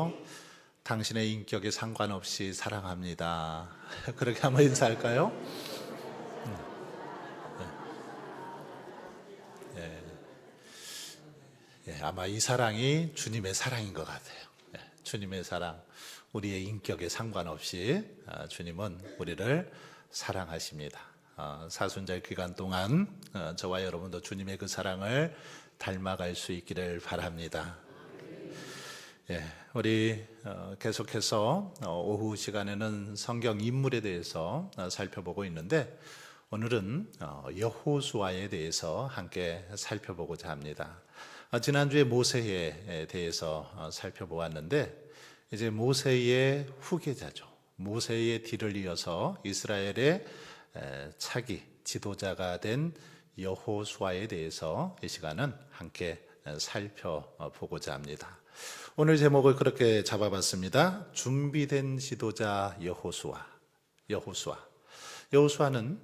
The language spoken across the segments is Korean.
계속해서 당신의 인격에 상관없이 사랑합니다. 그렇게 한번 인사할까요? 아마 이 사랑이 주님의 사랑인 것 같아요. 주님의 사랑, 우리의 인격에 상관없이 주님은 우리를 사랑하십니다. 사순절 기간 동안 저와 여러분도 주님의 그 사랑을 닮아갈 수 있기를 바랍니다. 우리 계속해서 오후 시간에는 성경 인물에 대해서 살펴보고 있는데 오늘은 여호수아에 대해서 함께 살펴보고자 합니다. 지난주에 모세에 대해서 살펴보았는데 이제 모세의 후계자죠. 모세의 뒤를 이어서 이스라엘의 차기 지도자가 된 여호수아에 대해서 이 시간은 함께 살펴보고자 합니다. 오늘 제목을 그렇게 잡아봤습니다. 준비된 지도자 여호수아. 여호수아는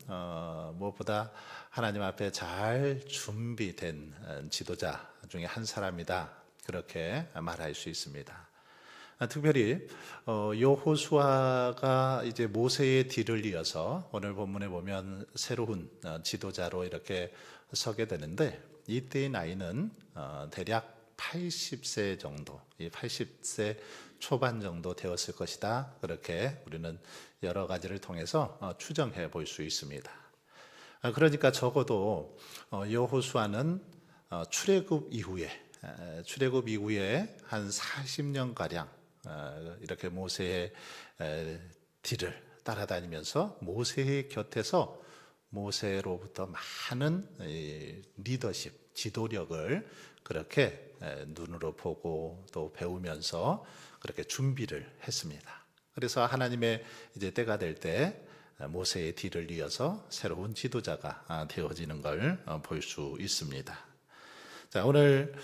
무엇보다 하나님 앞에 잘 준비된 지도자 중에 한 사람이다. 그렇게 말할 수 있습니다. 특별히 여호수아가 이제 모세의 뒤를 이어서 오늘 본문에 보면 새로운 지도자로 이렇게 서게 되는데 이때의 나이는 대략 80세 정도, 80세 초반 정도 되었을 것이다. 그렇게 우리는 여러 가지를 통해서 추정해 볼 수 있습니다. 그러니까 적어도 여호수아는 출애굽 이후에 한 40년가량 이렇게 모세의 뒤를 따라다니면서 모세의 곁에서 모세로부터 많은 리더십, 지도력을 그렇게 눈으로 보고 또 배우면서 그렇게 준비를 했습니다. 그래서 하나님의 이제 때가 될 때 모세의 뒤를 이어서 새로운 지도자가 되어지는 걸 볼 수 있습니다. 자, 오늘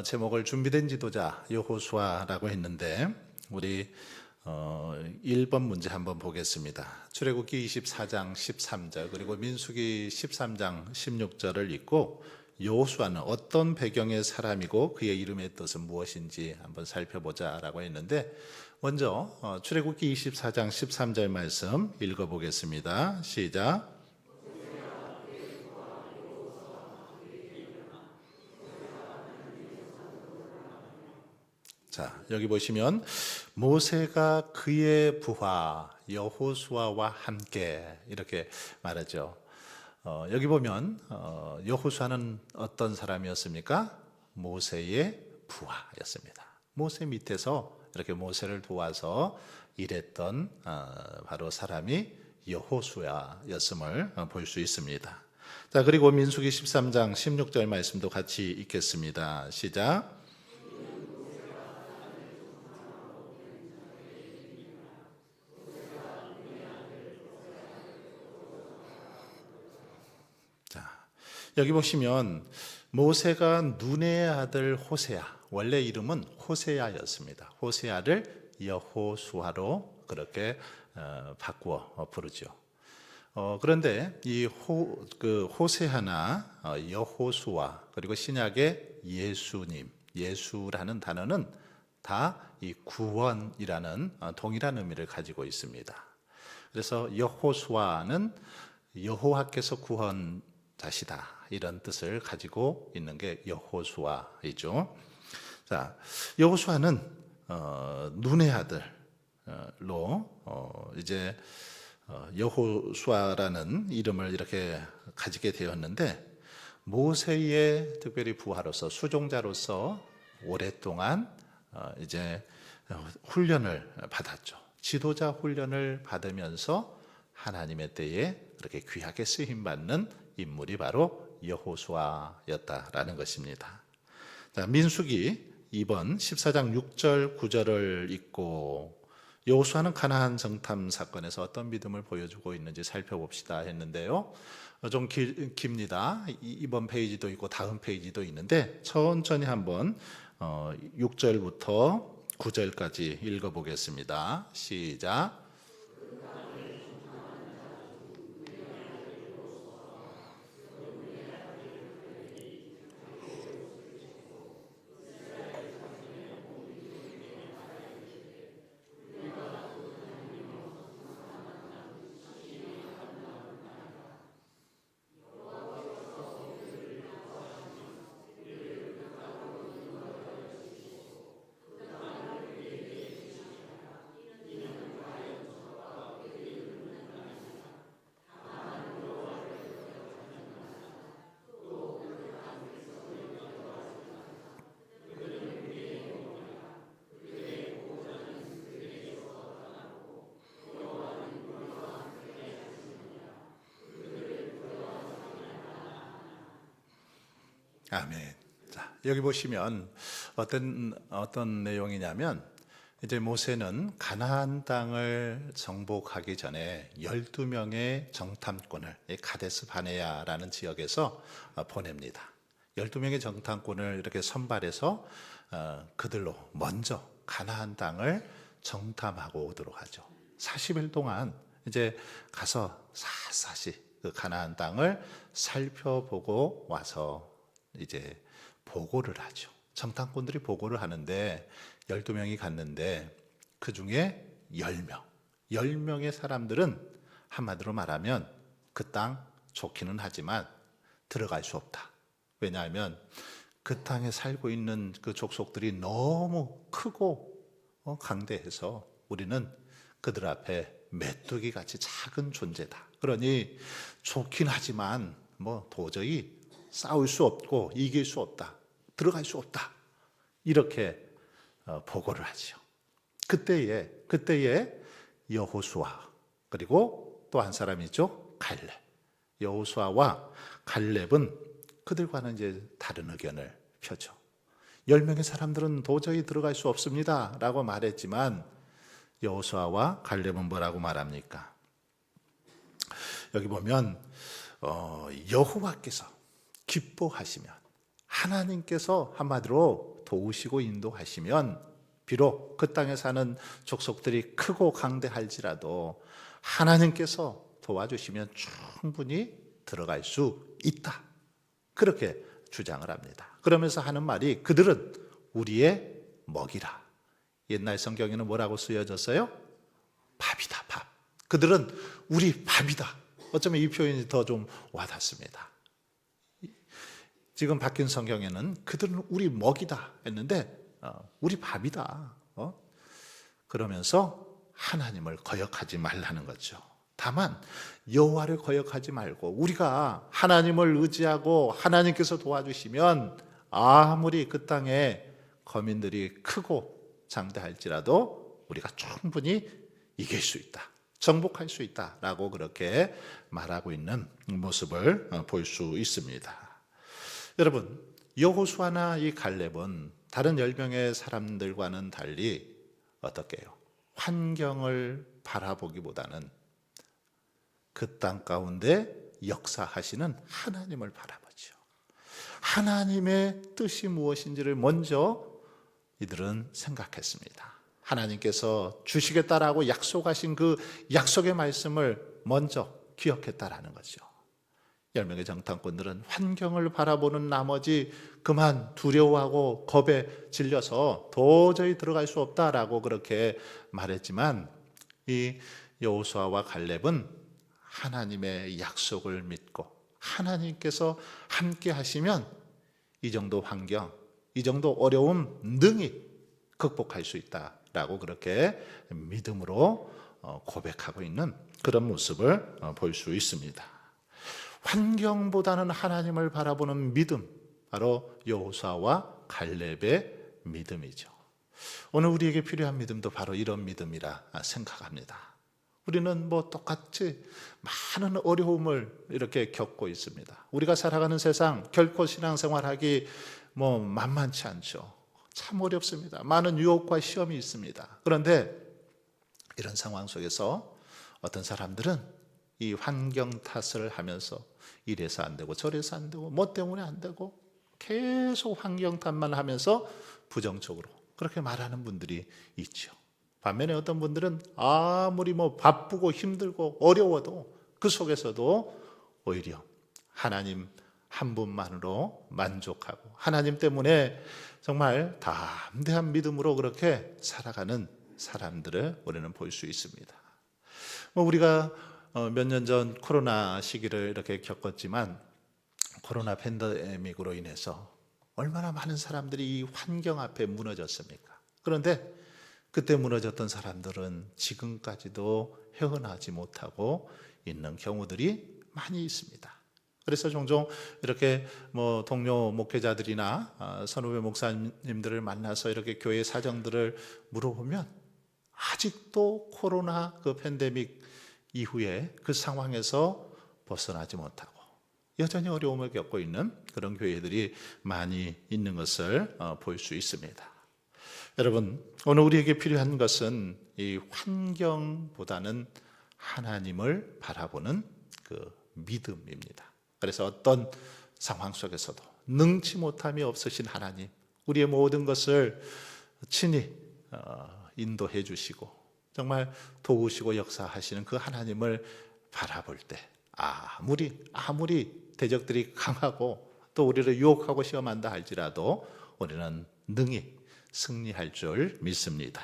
제목을 준비된 지도자 여호수아라고 했는데 우리 1번 문제 한번 보겠습니다. 출애굽기 24장 13절 그리고 민수기 13장 16절을 읽고 여호수아는 어떤 배경의 사람이고 그의 이름의 뜻은 무엇인지 한번 살펴보자라고 했는데 먼저 출애굽기 24장 13절 말씀 읽어보겠습니다. 시작. 자, 여기 보시면 모세가 그의 부하 여호수아와 함께 이렇게 말하죠. 여기 보면 여호수아는 어떤 사람이었습니까? 모세의 부하였습니다. 모세 밑에서 이렇게 모세를 도와서 일했던 바로 사람이 여호수아였음을 볼 수 있습니다. 자, 그리고 민수기 13장 16절 말씀도 같이 읽겠습니다. 시작. 여기 보시면 모세가 눈의 아들 호세아, 원래 이름은 호세아였습니다. 호세아를 여호수아로 그렇게 바꾸어 부르죠. 그런데 이 호세아나 여호수아 그리고 신약의 예수님, 예수라는 단어는 다 이 구원이라는 동일한 의미를 가지고 있습니다. 그래서 여호수아는 여호와께서 구원자시다 이런 뜻을 가지고 있는 게 여호수아이죠. 자, 여호수아는 눈의 아들로 이제 여호수아라는 이름을 이렇게 가지게 되었는데 모세의 특별히 부하로서 수종자로서 오랫동안 이제 훈련을 받았죠. 지도자 훈련을 받으면서 하나님의 때에 그렇게 귀하게 쓰임 받는 인물이 바로 여호수아였다라는 것입니다. 자, 민수기 2번 14장 6절 9절을 읽고 여호수아는 가나안 정탐 사건에서 어떤 믿음을 보여주고 있는지 살펴봅시다 했는데요. 좀 깁니다. 이번 페이지도 있고 다음 페이지도 있는데 천천히 한번 6절부터 9절까지 읽어보겠습니다. 시작. 아멘. 자, 여기 보시면 어떤 내용이냐면 이제 모세는 가나안 땅을 정복하기 전에 12명의 정탐꾼을 이 가데스 바네아라는 지역에서 보냅니다. 12명의 정탐꾼을 이렇게 선발해서 그들로 먼저 가나안 땅을 정탐하고 오도록 하죠. 40일 동안 이제 가서 샅샅이 그 가나안 땅을 살펴보고 와서 이제 보고를 하죠. 정탐꾼들이 보고를 하는데 12명이 갔는데 그 중에 10명의 사람들은 한마디로 말하면 그 땅 좋기는 하지만 들어갈 수 없다. 왜냐하면 그 땅에 살고 있는 그 족속들이 너무 크고 강대해서 우리는 그들 앞에 메뚜기 같이 작은 존재다. 그러니 좋긴 하지만 뭐 도저히 싸울 수 없고 이길 수 없다. 들어갈 수 없다. 이렇게 보고를 하죠. 그때에 여호수아 그리고 또 한 사람이죠. 갈렙. 여호수아와 갈렙은 그들과는 이제 다른 의견을 펴죠. 10명의 사람들은 도저히 들어갈 수 없습니다. 라고 말했지만 여호수아와 갈렙은 뭐라고 말합니까? 여기 보면 여호와께서 기뻐하시면 하나님께서 한마디로 도우시고 인도하시면 비록 그 땅에 사는 족속들이 크고 강대할지라도 하나님께서 도와주시면 충분히 들어갈 수 있다. 그렇게 주장을 합니다. 그러면서 하는 말이 그들은 우리의 먹이라. 옛날 성경에는 뭐라고 쓰여졌어요? 밥이다, 밥. 그들은 우리 밥이다. 어쩌면 이 표현이 더 좀 와닿습니다. 지금 바뀐 성경에는 그들은 우리 먹이다 했는데 우리 밥이다. 그러면서 하나님을 거역하지 말라는 거죠. 다만 여호와를 거역하지 말고 우리가 하나님을 의지하고 하나님께서 도와주시면 아무리 그 땅에 거민들이 크고 장대할지라도 우리가 충분히 이길 수 있다. 정복할 수 있다라고 그렇게 말하고 있는 모습을 볼 수 있습니다. 여러분, 여호수아나 이 갈렙은 다른 10명의 사람들과는 달리 어떻게 해요? 환경을 바라보기보다는 그 땅 가운데 역사하시는 하나님을 바라보죠. 하나님의 뜻이 무엇인지를 먼저 이들은 생각했습니다. 하나님께서 주시겠다라고 약속하신 그 약속의 말씀을 먼저 기억했다라는 거죠. 10명의 정탐꾼들은 환경을 바라보는 나머지 그만 두려워하고 겁에 질려서 도저히 들어갈 수 없다라고 그렇게 말했지만 이 여호수아와 갈렙은 하나님의 약속을 믿고 하나님께서 함께 하시면 이 정도 환경, 이 정도 어려움 능히 극복할 수 있다라고 그렇게 믿음으로 고백하고 있는 그런 모습을 볼 수 있습니다. 환경보다는 하나님을 바라보는 믿음, 바로 여호수아와 갈렙의 믿음이죠. 오늘 우리에게 필요한 믿음도 바로 이런 믿음이라 생각합니다. 우리는 뭐 똑같이 많은 어려움을 이렇게 겪고 있습니다. 우리가 살아가는 세상 결코 신앙생활하기 뭐 만만치 않죠. 참 어렵습니다. 많은 유혹과 시험이 있습니다. 그런데 이런 상황 속에서 어떤 사람들은 이 환경 탓을 하면서 이래서 안 되고 저래서 안 되고 뭐 때문에 안 되고 계속 환경 탓만 하면서 부정적으로 그렇게 말하는 분들이 있죠. 반면에 어떤 분들은 아무리 뭐 바쁘고 힘들고 어려워도 그 속에서도 오히려 하나님 한 분만으로 만족하고 하나님 때문에 정말 담대한 믿음으로 그렇게 살아가는 사람들을 우리는 볼 수 있습니다. 우리가 몇 년 전 코로나 시기를 이렇게 겪었지만 코로나 팬데믹으로 인해서 얼마나 많은 사람들이 이 환경 앞에 무너졌습니까? 그런데 그때 무너졌던 사람들은 지금까지도 헤어나지 못하고 있는 경우들이 많이 있습니다. 그래서 종종 이렇게 뭐 동료 목회자들이나 선후배 목사님들을 만나서 이렇게 교회 사정들을 물어보면 아직도 코로나 그 팬데믹 이후에 그 상황에서 벗어나지 못하고 여전히 어려움을 겪고 있는 그런 교회들이 많이 있는 것을 볼 수 있습니다. 여러분, 오늘 우리에게 필요한 것은 이 환경보다는 하나님을 바라보는 그 믿음입니다. 그래서 어떤 상황 속에서도 능치 못함이 없으신 하나님, 우리의 모든 것을 친히 인도해 주시고 정말 도우시고 역사하시는 그 하나님을 바라볼 때 아무리 대적들이 강하고 또 우리를 유혹하고 시험한다 할지라도 우리는 능히 승리할 줄 믿습니다.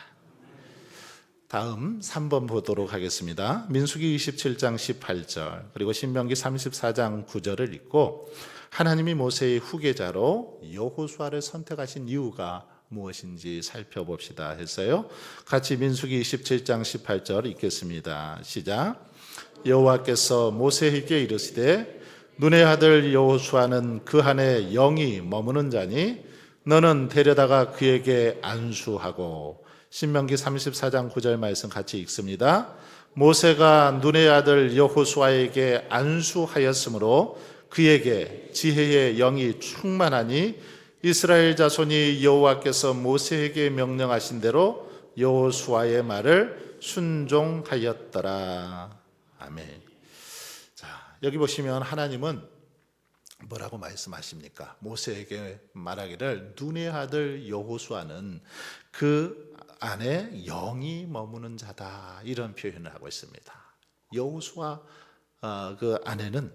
다음 3번 보도록 하겠습니다. 민수기 27장 18절 그리고 신명기 34장 9절을 읽고 하나님이 모세의 후계자로 여호수아를 선택하신 이유가 무엇인지 살펴봅시다 했어요. 같이 민수기 27장 18절 읽겠습니다. 시작. 여호와께서 모세에게 이르시되 눈의 아들 여호수아는 그 안에 영이 머무는 자니 너는 데려다가 그에게 안수하고. 신명기 34장 9절 말씀 같이 읽습니다. 모세가 눈의 아들 여호수아에게 안수하였으므로 그에게 지혜의 영이 충만하니 이스라엘 자손이 여호와께서 모세에게 명령하신 대로 여호수아의 말을 순종하였더라. 아멘. 자, 여기 보시면 하나님은 뭐라고 말씀하십니까? 모세에게 말하기를 눈의 아들 여호수아는 그 안에 영이 머무는 자다, 이런 표현을 하고 있습니다. 여호수아 그 안에는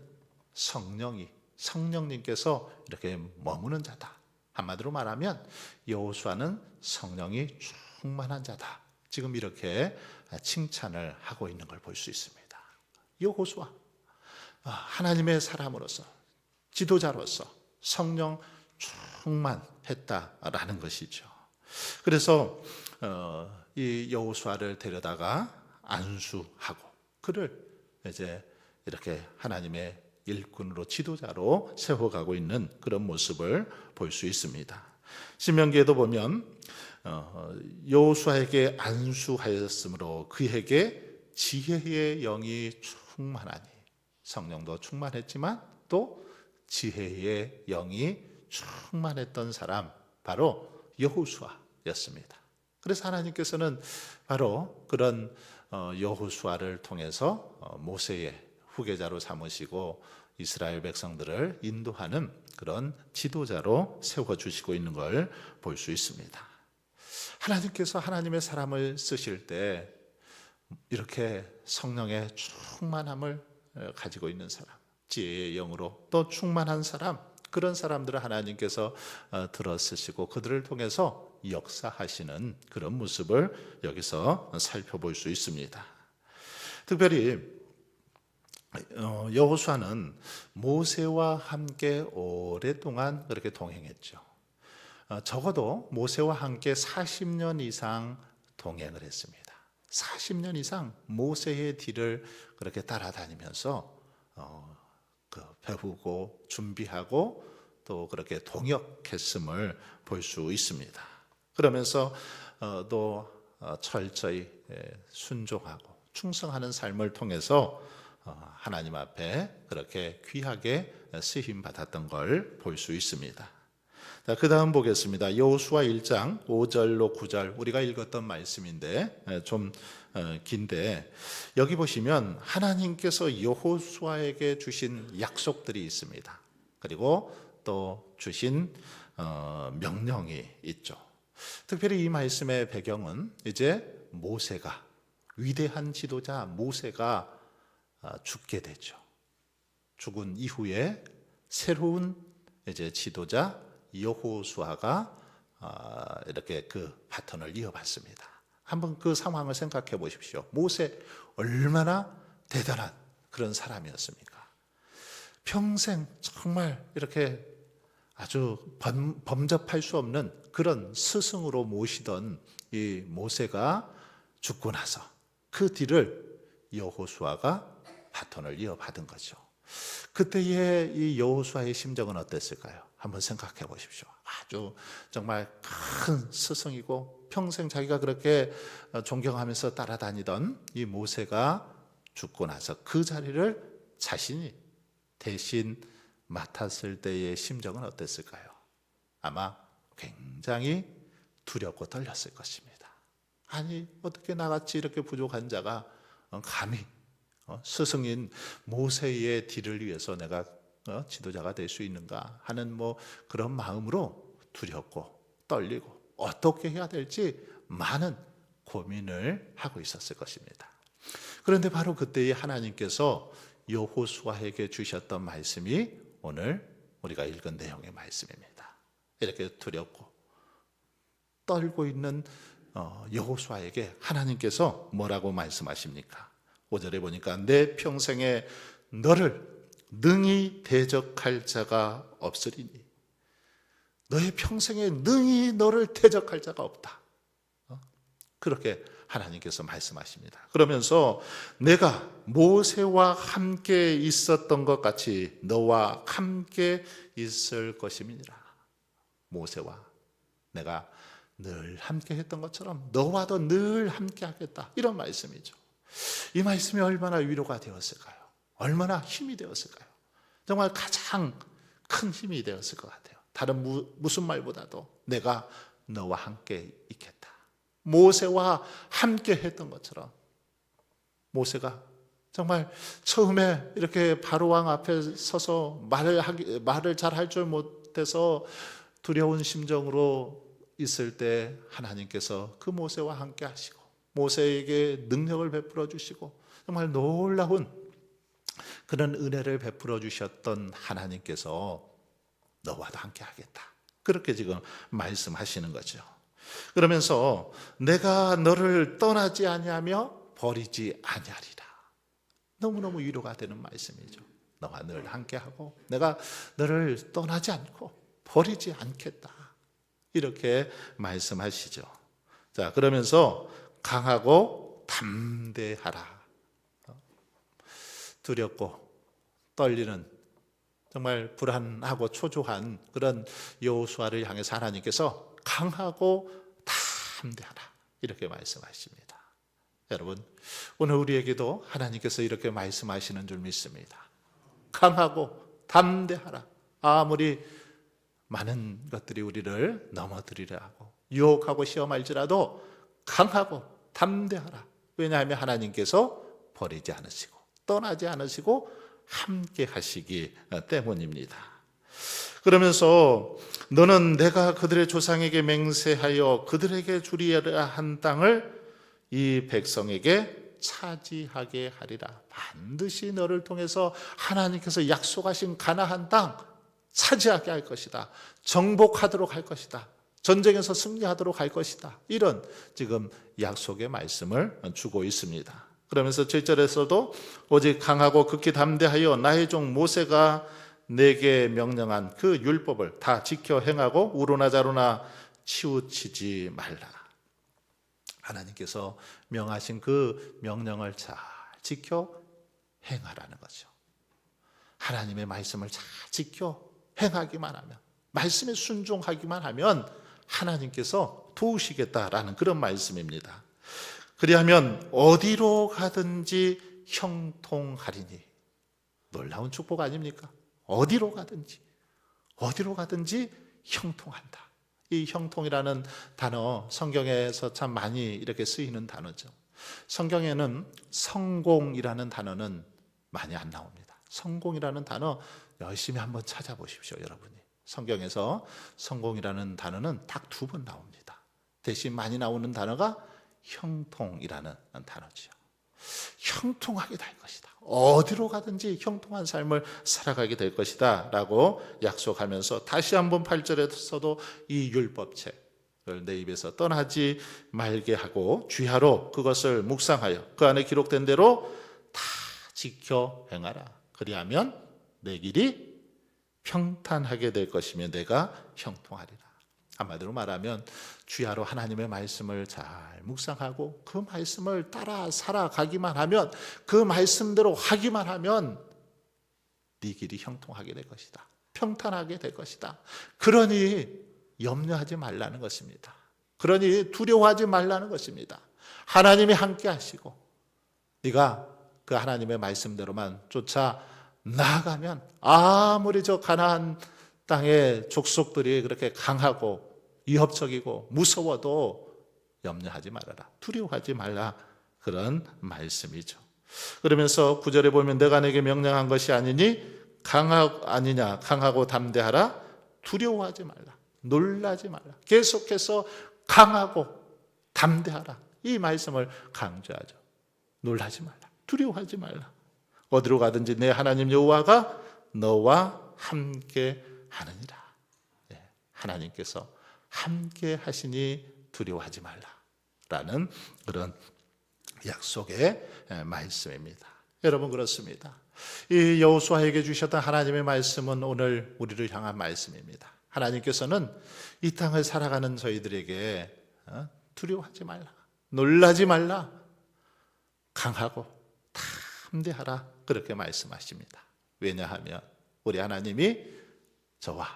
성령님께서 이렇게 머무는 자다. 한마디로 말하면 여호수아는 성령이 충만한 자다. 지금 이렇게 칭찬을 하고 있는 걸 볼 수 있습니다. 여호수아, 하나님의 사람으로서 지도자로서 성령 충만했다라는 것이죠. 그래서 이 여호수아를 데려다가 안수하고 그를 이제 이렇게 하나님의 일꾼으로 지도자로 세워가고 있는 그런 모습을 볼 수 있습니다. 신명기에도 보면 여호수아에게 안수하였으므로 그에게 지혜의 영이 충만하니, 성령도 충만했지만 또 지혜의 영이 충만했던 사람 바로 여호수아였습니다. 그래서 하나님께서는 바로 그런 여호수아를 통해서 모세의 후계자로 삼으시고 이스라엘 백성들을 인도하는 그런 지도자로 세워주시고 있는 걸 볼 수 있습니다. 하나님께서 하나님의 사람을 쓰실 때 이렇게 성령의 충만함을 가지고 있는 사람, 지혜의 영으로 또 충만한 사람, 그런 사람들을 하나님께서 들어 쓰시고 그들을 통해서 역사하시는 그런 모습을 여기서 살펴볼 수 있습니다. 특별히 여호수아는 모세와 함께 오랫동안 그렇게 동행했죠. 적어도 모세와 함께 40년 이상 동행을 했습니다. 40년 이상 모세의 뒤를 그렇게 따라다니면서 배우고 준비하고 또 그렇게 동역했음을 볼 수 있습니다. 그러면서 또 철저히 순종하고 충성하는 삶을 통해서 하나님 앞에 그렇게 귀하게 쓰임 받았던 걸 볼 수 있습니다. 그 다음 보겠습니다. 여호수아 1장 5절로 9절 우리가 읽었던 말씀인데 좀 긴데 여기 보시면 하나님께서 여호수아에게 주신 약속들이 있습니다. 그리고 또 주신 명령이 있죠. 특별히 이 말씀의 배경은 이제 모세가, 위대한 지도자 모세가 죽게 되죠. 죽은 이후에 새로운 이제 지도자 여호수아가 이렇게 그 바톤을 이어받습니다. 한번 그 상황을 생각해 보십시오. 모세 얼마나 대단한 그런 사람이었습니까? 평생 정말 이렇게 아주 범접할 수 없는 그런 스승으로 모시던 이 모세가 죽고 나서 그 뒤를 여호수아가 바톤을 이어받은 거죠. 그때의 이 여호수아의 심정은 어땠을까요? 한번 생각해 보십시오. 아주 정말 큰 스승이고 평생 자기가 그렇게 존경하면서 따라다니던 이 모세가 죽고 나서 그 자리를 자신이 대신 맡았을 때의 심정은 어땠을까요? 아마 굉장히 두렵고 떨렸을 것입니다. 아니, 어떻게 나같이 이렇게 부족한 자가 감히 스승인 모세의 뒤를 위해서 내가 지도자가 될 수 있는가 하는 그런 마음으로 두렵고 떨리고 어떻게 해야 될지 많은 고민을 하고 있었을 것입니다. 그런데 바로 그때에 하나님께서 여호수아에게 주셨던 말씀이 오늘 우리가 읽은 내용의 말씀입니다. 이렇게 두렵고 떨고 있는 여호수아에게 하나님께서 뭐라고 말씀하십니까? 5절에 보니까 내 평생에 너를 능히 대적할 자가 없으리니, 너의 평생에 능히 너를 대적할 자가 없다. 그렇게 하나님께서 말씀하십니다. 그러면서 내가 모세와 함께 있었던 것 같이 너와 함께 있을 것임이니라. 모세와 내가 늘 함께 했던 것처럼 너와도 늘 함께 하겠다. 이런 말씀이죠. 이 말씀이 얼마나 위로가 되었을까요? 얼마나 힘이 되었을까요? 정말 가장 큰 힘이 되었을 것 같아요. 다른 무슨 말보다도 내가 너와 함께 있겠다. 모세와 함께 했던 것처럼, 모세가 정말 처음에 이렇게 바로왕 앞에 서서 말을 잘 할 줄 못해서 두려운 심정으로 있을 때 하나님께서 그 모세와 함께 하시고 모세에게 능력을 베풀어 주시고 정말 놀라운 그런 은혜를 베풀어 주셨던 하나님께서 너와도 함께 하겠다. 그렇게 지금 말씀하시는 거죠. 그러면서 내가 너를 떠나지 아니하며 버리지 아니하리라. 너무너무 위로가 되는 말씀이죠. 너와 늘 함께하고 내가 너를 떠나지 않고 버리지 않겠다. 이렇게 말씀하시죠. 자, 그러면서 강하고 담대하라. 두렵고 떨리는 정말 불안하고 초조한 그런 여호수아를 향해서 하나님께서 강하고 담대하라. 이렇게 말씀하십니다. 여러분, 오늘 우리에게도 하나님께서 이렇게 말씀하시는 줄 믿습니다. 강하고 담대하라. 아무리 많은 것들이 우리를 넘어뜨리려 하고 유혹하고 시험할지라도 강하고 담대하라. 왜냐하면 하나님께서 버리지 않으시고 떠나지 않으시고 함께 하시기 때문입니다. 그러면서 너는 내가 그들의 조상에게 맹세하여 그들에게 주리라 한 땅을 이 백성에게 차지하게 하리라. 반드시 너를 통해서 하나님께서 약속하신 가나안 땅 차지하게 할 것이다. 정복하도록 할 것이다. 전쟁에서 승리하도록 할 것이다. 이런 지금 약속의 말씀을 주고 있습니다. 그러면서 7절에서도 오직 강하고 극히 담대하여 나의 종 모세가 내게 명령한 그 율법을 다 지켜 행하고 우로나 자로나 치우치지 말라. 하나님께서 명하신 그 명령을 잘 지켜 행하라는 거죠. 하나님의 말씀을 잘 지켜 행하기만 하면, 말씀에 순종하기만 하면 하나님께서 도우시겠다라는 그런 말씀입니다. 그리하면 어디로 가든지 형통하리니. 놀라운 축복 아닙니까? 어디로 가든지 형통한다. 이 형통이라는 단어 성경에서 참 많이 이렇게 쓰이는 단어죠. 성경에는 성공이라는 단어는 많이 안 나옵니다. 성공이라는 단어 열심히 한번 찾아보십시오, 여러분이. 성경에서 성공이라는 단어는 딱 2번 나옵니다. 대신 많이 나오는 단어가 형통이라는 단어죠. 형통하게 될 것이다. 어디로 가든지 형통한 삶을 살아가게 될 것이다 라고 약속하면서 다시 한번 8절에서도 이 율법책을 내 입에서 떠나지 말게 하고 주야로 그것을 묵상하여 그 안에 기록된 대로 다 지켜 행하라. 그리하면 내 길이 평탄하게 될 것이며 내가 형통하리라. 한마디로 말하면 주야로 하나님의 말씀을 잘 묵상하고 그 말씀을 따라 살아가기만 하면, 그 말씀대로 하기만 하면 네 길이 형통하게 될 것이다. 평탄하게 될 것이다. 그러니 염려하지 말라는 것입니다. 그러니 두려워하지 말라는 것입니다. 하나님이 함께 하시고 네가 그 하나님의 말씀대로만 쫓아 나아가면 아무리 저 가나안 땅의 족속들이 그렇게 강하고 위협적이고 무서워도 염려하지 말아라. 두려워하지 말라. 그런 말씀이죠. 그러면서 9절에 보면 내가 내게 명령한 것이 아니니 아니냐 강하고 담대하라. 두려워하지 말라. 놀라지 말라. 계속해서 강하고 담대하라. 이 말씀을 강조하죠. 놀라지 말라. 두려워하지 말라. 어디로 가든지 내 하나님 여호와가 너와 함께 하느니라. 하나님께서 함께 하시니 두려워하지 말라라는 그런 약속의 말씀입니다. 여러분 그렇습니다. 이 여호수아에게 주셨던 하나님의 말씀은 오늘 우리를 향한 말씀입니다. 하나님께서는 이 땅을 살아가는 저희들에게 두려워하지 말라, 놀라지 말라, 강하고 담대하라 그렇게 말씀하십니다. 왜냐하면 우리 하나님이 저와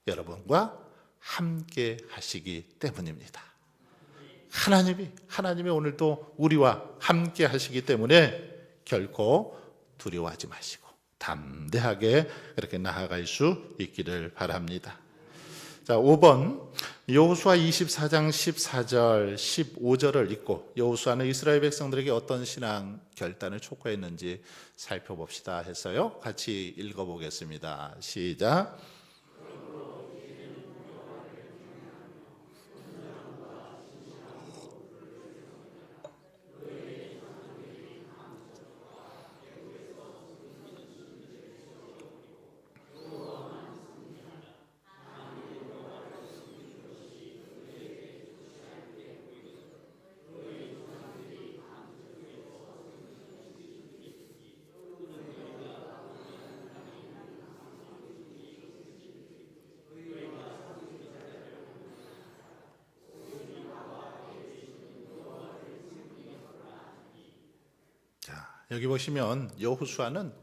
여러분과 함께 하시기 때문입니다. 하나님이 오늘도 우리와 함께 하시기 때문에 결코 두려워하지 마시고 담대하게 그렇게 나아갈 수 있기를 바랍니다. 자, 5번 여호수아 24장 14절 15절을 읽고 여호수아는 이스라엘 백성들에게 어떤 신앙 결단을 촉구했는지 살펴봅시다 해서요. 같이 읽어보겠습니다. 시작. 여기 보시면 여호수아는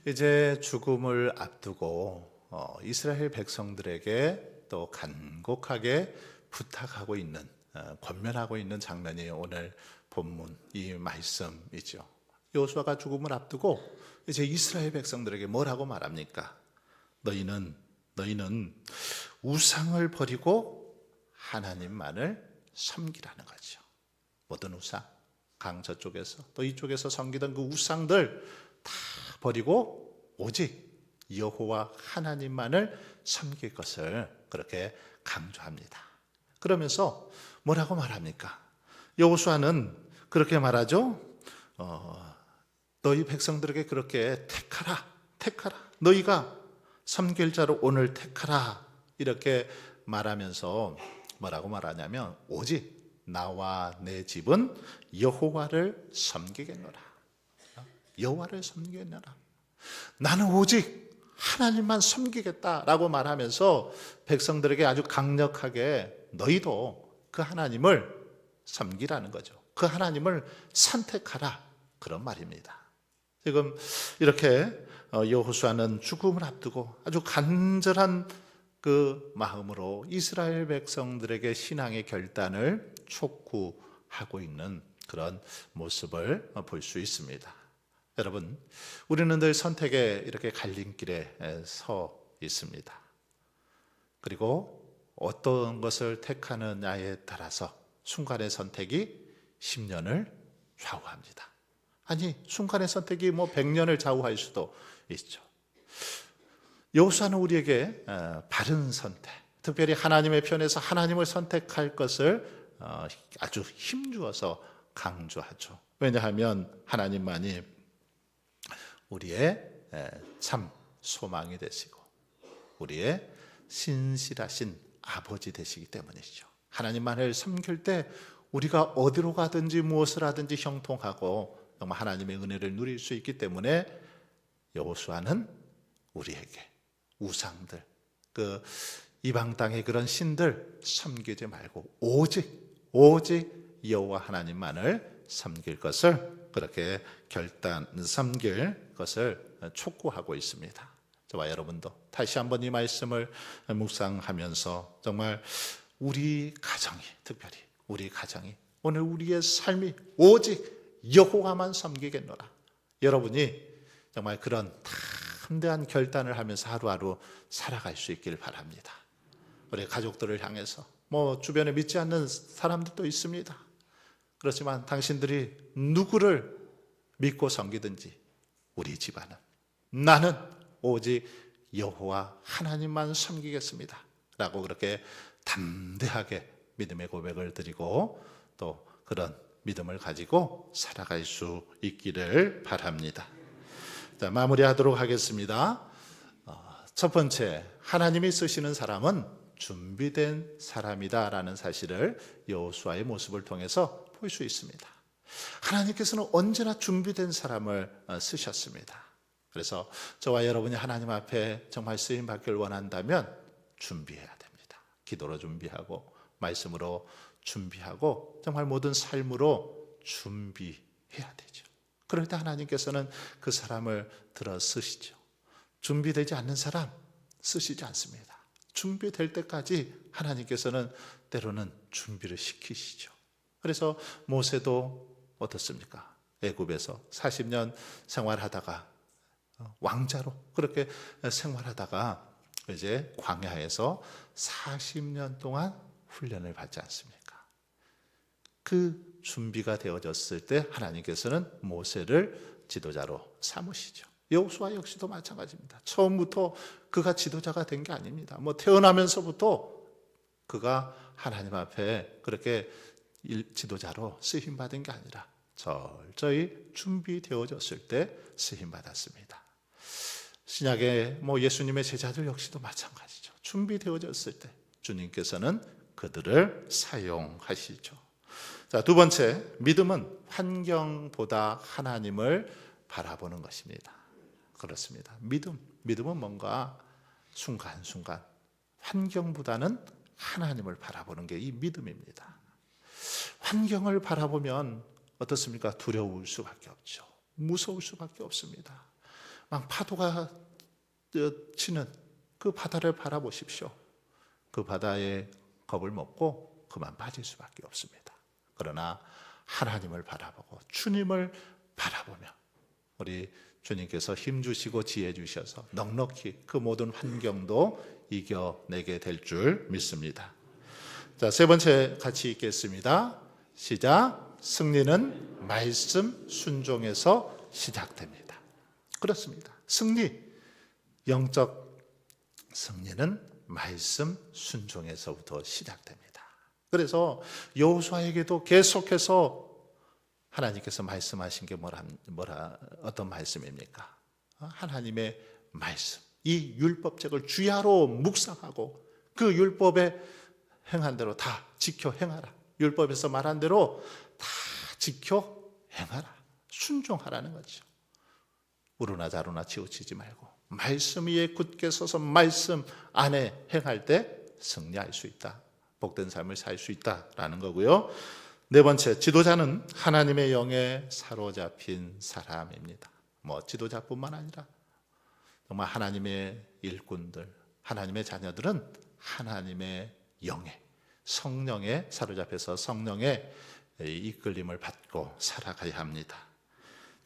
이제 죽음을 앞두고 이스라엘 백성들에게 또 간곡하게 부탁하고 있는 권면하고 있는 장면이 오늘 본문 이 말씀이죠. 여호수아가 죽음을 앞두고 이제 이스라엘 백성들에게 뭐라고 말합니까? 너희는 우상을 버리고 하나님만을 섬기라는 거죠. 모든 우상, 강 저쪽에서 또 이쪽에서 섬기던 그 우상들 다 버리고 오직 여호와 하나님만을 섬길 것을 그렇게 강조합니다. 그러면서 뭐라고 말합니까? 여호수아는 그렇게 말하죠. 너희 백성들에게 그렇게 택하라. 너희가 섬길 자로 오늘 택하라. 이렇게 말하면서 뭐라고 말하냐면 오직 나와 내 집은 여호와를 섬기겠노라. 여호와를 섬기겠노라. 나는 오직 하나님만 섬기겠다라고 말하면서 백성들에게 아주 강력하게 너희도 그 하나님을 섬기라는 거죠. 그 하나님을 선택하라 그런 말입니다. 지금 이렇게 여호수아는 죽음을 앞두고 아주 간절한 그 마음으로 이스라엘 백성들에게 신앙의 결단을 촉구하고 있는 그런 모습을 볼 수 있습니다. 여러분, 우리는 늘 선택의 이렇게 갈림길에 서 있습니다. 그리고 어떤 것을 택하느냐에 따라서 순간의 선택이 10년을 좌우합니다. 아니, 순간의 선택이 100년을 좌우할 수도 있죠. 여호수아는 우리에게 바른 선택, 특별히 하나님의 편에서 하나님을 선택할 것을 아주 힘주어서 강조하죠. 왜냐하면 하나님만이 우리의 참 소망이 되시고 우리의 신실하신 아버지 되시기 때문이죠. 하나님만을 섬길 때 우리가 어디로 가든지 무엇을 하든지 형통하고 정말 하나님의 은혜를 누릴 수 있기 때문에 여호수아는 우리에게 우상들, 그 이방 땅의 그런 신들 섬기지 말고 오직 여호와 하나님만을 섬길 것을 그렇게 섬길 것을 촉구하고 있습니다. 저와 여러분도 다시 한번 이 말씀을 묵상하면서 정말 우리 가정이, 특별히 우리 가정이, 오늘 우리의 삶이 오직 여호와만 섬기겠노라. 여러분이 정말 그런 다 담대한 결단을 하면서 하루하루 살아갈 수 있길 바랍니다. 우리 가족들을 향해서 주변에 믿지 않는 사람들도 있습니다. 그렇지만 당신들이 누구를 믿고 섬기든지 우리 집안은 나는 오직 여호와 하나님만 섬기겠습니다 라고 그렇게 담대하게 믿음의 고백을 드리고 또 그런 믿음을 가지고 살아갈 수 있기를 바랍니다. 자, 마무리하도록 하겠습니다. 첫 번째, 하나님이 쓰시는 사람은 준비된 사람이다라는 사실을 여호수아의 모습을 통해서 볼 수 있습니다. 하나님께서는 언제나 준비된 사람을 쓰셨습니다. 그래서 저와 여러분이 하나님 앞에 정말 쓰임 받기를 원한다면 준비해야 됩니다. 기도로 준비하고 말씀으로 준비하고 정말 모든 삶으로 준비해야 되죠. 그럴 때 하나님께서는 그 사람을 들어 쓰시죠. 준비되지 않는 사람 쓰시지 않습니다. 준비될 때까지 하나님께서는 때로는 준비를 시키시죠. 그래서 모세도 어떻습니까? 애굽에서 40년 생활하다가 왕자로 그렇게 생활하다가 이제 광야에서 40년 동안 훈련을 받지 않습니까? 그 준비가 되어졌을 때 하나님께서는 모세를 지도자로 삼으시죠. 여호수아 역시도 마찬가지입니다. 처음부터 그가 지도자가 된 게 아닙니다. 태어나면서부터 그가 하나님 앞에 그렇게 지도자로 쓰임 받은 게 아니라 철저히 준비되어졌을 때 쓰임 받았습니다. 신약의 예수님의 제자들 역시도 마찬가지죠. 준비되어졌을 때 주님께서는 그들을 사용하시죠. 자, 두 번째, 믿음은 환경보다 하나님을 바라보는 것입니다. 그렇습니다. 믿음은 뭔가 순간순간 환경보다는 하나님을 바라보는 게 이 믿음입니다. 환경을 바라보면 어떻습니까? 두려울 수밖에 없죠. 무서울 수밖에 없습니다. 막 파도가 치는 그 바다를 바라보십시오. 그 바다에 겁을 먹고 그만 빠질 수밖에 없습니다. 그러나 하나님을 바라보고 주님을 바라보며 우리 주님께서 힘 주시고 지혜 주셔서 넉넉히 그 모든 환경도 이겨내게 될 줄 믿습니다. 자, 세 번째 같이 읽겠습니다. 시작. 승리는 말씀 순종에서 시작됩니다. 그렇습니다. 영적 승리는 말씀 순종에서부터 시작됩니다. 그래서 여호수아에게도 계속해서 하나님께서 말씀하신 게 어떤 말씀입니까? 하나님의 말씀, 이 율법책을 주야로 묵상하고 그 율법에 행한 대로 다 지켜 행하라. 율법에서 말한 대로 다 지켜 행하라. 순종하라는 거죠. 우르나 자루나 치우치지 말고 말씀 위에 굳게 서서 말씀 안에 행할 때 승리할 수 있다. 복된 삶을 살 수 있다라는 거고요. 네 번째, 지도자는 하나님의 영에 사로잡힌 사람입니다. 지도자뿐만 아니라 정말 하나님의 일꾼들, 하나님의 자녀들은 하나님의 영에, 성령에 사로잡혀서 성령의 이끌림을 받고 살아가야 합니다.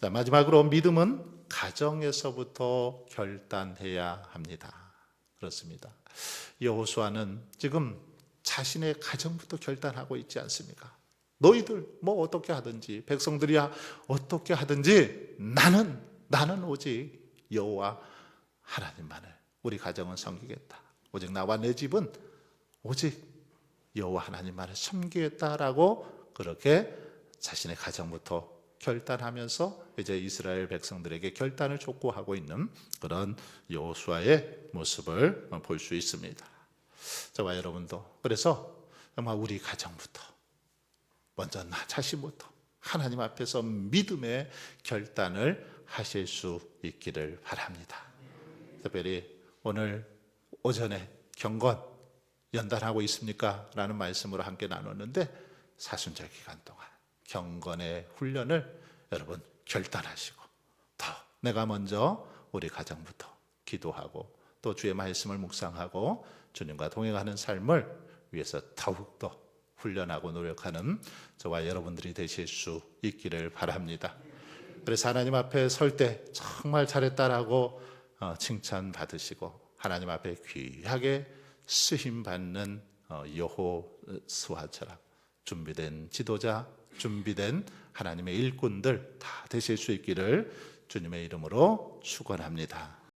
자, 마지막으로 믿음은 가정에서부터 결단해야 합니다. 그렇습니다. 여호수아는 지금 자신의 가정부터 결단하고 있지 않습니까? 너희들 어떻게 하든지 백성들이야 어떻게 하든지 나는 오직 여호와 하나님만을 우리 가정은 섬기겠다. 오직 나와 내 집은 오직 여호와 하나님만을 섬기겠다라고 그렇게 자신의 가정부터 결단하면서 이제 이스라엘 백성들에게 결단을 촉구하고 있는 그런 여호수아의 모습을 볼 수 있습니다. 저와 여러분도 그래서 정말 우리 가정부터 먼저 나 자신부터 하나님 앞에서 믿음의 결단을 하실 수 있기를 바랍니다. 특별히 오늘 오전에 경건 연단하고 있습니까? 라는 말씀으로 함께 나눴는데 사순절 기간 동안 경건의 훈련을 여러분 결단하시고 더 내가 먼저 우리 가정부터 기도하고 또 주의 말씀을 묵상하고 주님과 동행하는 삶을 위해서 더욱더 훈련하고 노력하는 저와 여러분들이 되실 수 있기를 바랍니다. 그래서 하나님 앞에 설 때 정말 잘했다라고 칭찬 받으시고 하나님 앞에 귀하게 쓰임 받는 여호수아처럼 준비된 지도자, 준비된 하나님의 일꾼들 다 되실 수 있기를 주님의 이름으로 축원합니다.